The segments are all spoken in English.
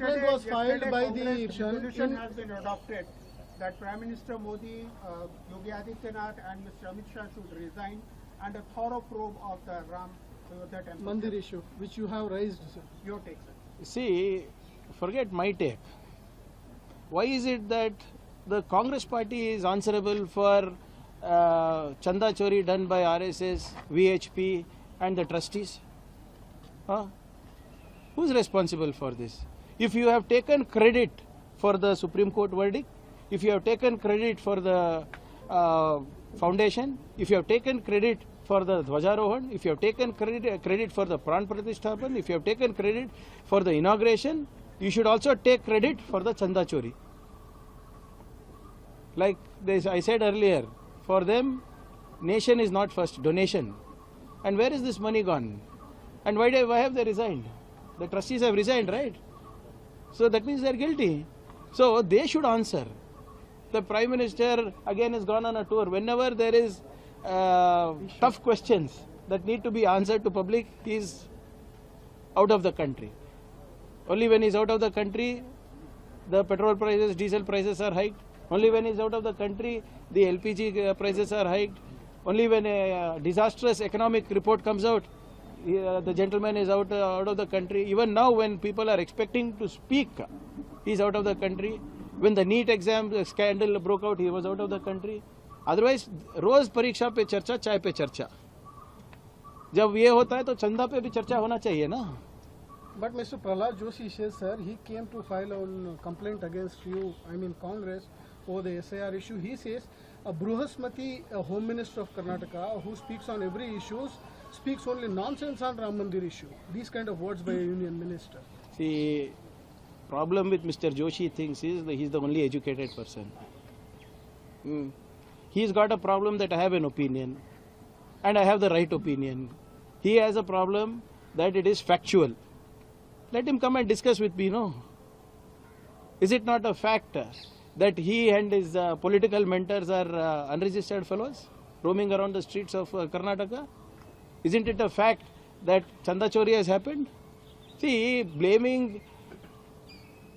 complaint was filed by the resolution has been adopted that Prime Minister Modi, Yogi Adityanath and Mr. Amit Shah should resign, and a thorough probe of the Ram temple. Mandir issue, which you have raised, sir. Your take, sir. See, forget my take. Why is it that the Congress party is answerable for Chanda Chori done by RSS, VHP and the trustees? Huh? Who's responsible for this? If you have taken credit for the Supreme Court verdict, if you have taken credit for the foundation, if you have taken credit for the Dhwajarohan, if you have taken credit for the Pran Pratishthapan, if you have taken credit for the inauguration, you should also take credit for the Chanda Chori. Like I said earlier, for them, nation is not first, donation. And where is this money gone? And why have they resigned? The trustees have resigned, right? So that means they are guilty. So they should answer. The Prime Minister again has gone on a tour. Whenever there is tough questions that need to be answered to public, he is out of the country. Only when he is out of the country, the petrol prices, diesel prices are hiked. Only when he is out of the country, the LPG prices are hiked. Only when a disastrous economic report comes out, the gentleman is out of the country. Even now, when people are expecting to speak, he is out of the country. When the NEET exam scandal broke out, he was out of the country. Otherwise, रोज परीक्षा पे चर्चा, चाय पे चर्चा. जब ये होता है तो चंदा पे भी चर्चा होना चाहिए ना. But Mr. Prahlad Joshi says, sir, he came to file a complaint against you, I mean Congress, over the SIR issue. He says, Bruhasmati, a Home Minister of Karnataka, who speaks on every issue, speaks only nonsense on Ram Mandir issue. These kind of words by a union minister. See, problem with Mr. Joshi thinks is that he is the only educated person. He's got a problem that I have an opinion and I have the right opinion. He has a problem that it is factual. Let him come and discuss with me, no? Is it not a fact that he and his political mentors are unregistered fellows roaming around the streets of Karnataka? Isn't it a fact that Chanda Chori has happened? See, blaming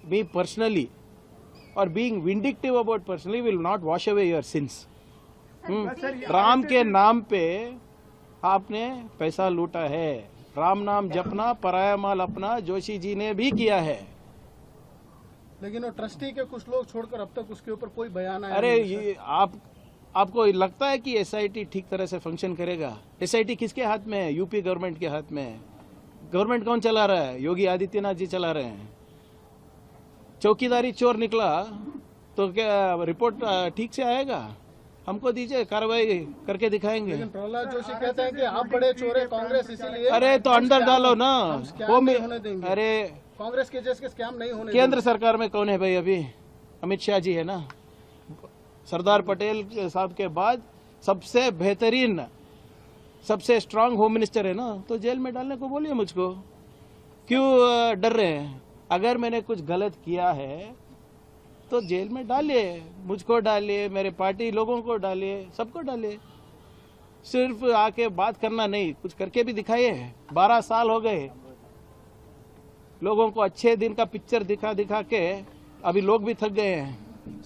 me personally or being vindictive about personally will not wash away your sins. Ram के नाम पे आपने पैसा लूटा है. राम नाम जपना पराया माल अपना जोशी जी ने भी किया है. लेकिन वो ट्रस्टी के कुछ लोग छोड़कर अब तक उसके ऊपर कोई बयान आया अरे नहीं. ये आपको लगता है कि एसआईटी ठीक तरह से फंक्शन करेगा? एसआईटी किसके हाथ में है? यूपी गवर्नमेंट के हाथ में है. गवर्नमेंट कौन चला रहा है? योगी आदित्यनाथ जी चला रहे हैं. चौकीदारी चोर निकला तो क्या रिपोर्ट ठीक से आएगा? हमको दीजिए, कार्रवाई करके दिखाएंगे. लेकिन प्रहलाद जोशी कहते हैं कि आप बड़े चोर है कांग्रेस, इसीलिए अरे तो अंदर डालो ना. वो नहीं होने देंगे. अरे कांग्रेस के जैसे स्कैम नहीं होने केंद्र सरकार में कौन है भाई? अभी अमित शाह जी है ना. सरदार पटेल साहब के बाद सबसे बेहतरीन, सबसे स्ट्रांग होम मिनिस्टर है ना. तो जेल में डालने को बोलिए मुझको. क्यों डर रहे हैं? अगर मैंने कुछ गलत किया है तो जेल में डालिए. मुझको डालिए, मेरे पार्टी लोगों को डालिए, सबको डालिए. सिर्फ आके बात करना नहीं, कुछ करके भी दिखाइए. 12 साल हो गए लोगों को अच्छे दिन का पिक्चर दिखा दिखा के अभी लोग भी थक गए हैं.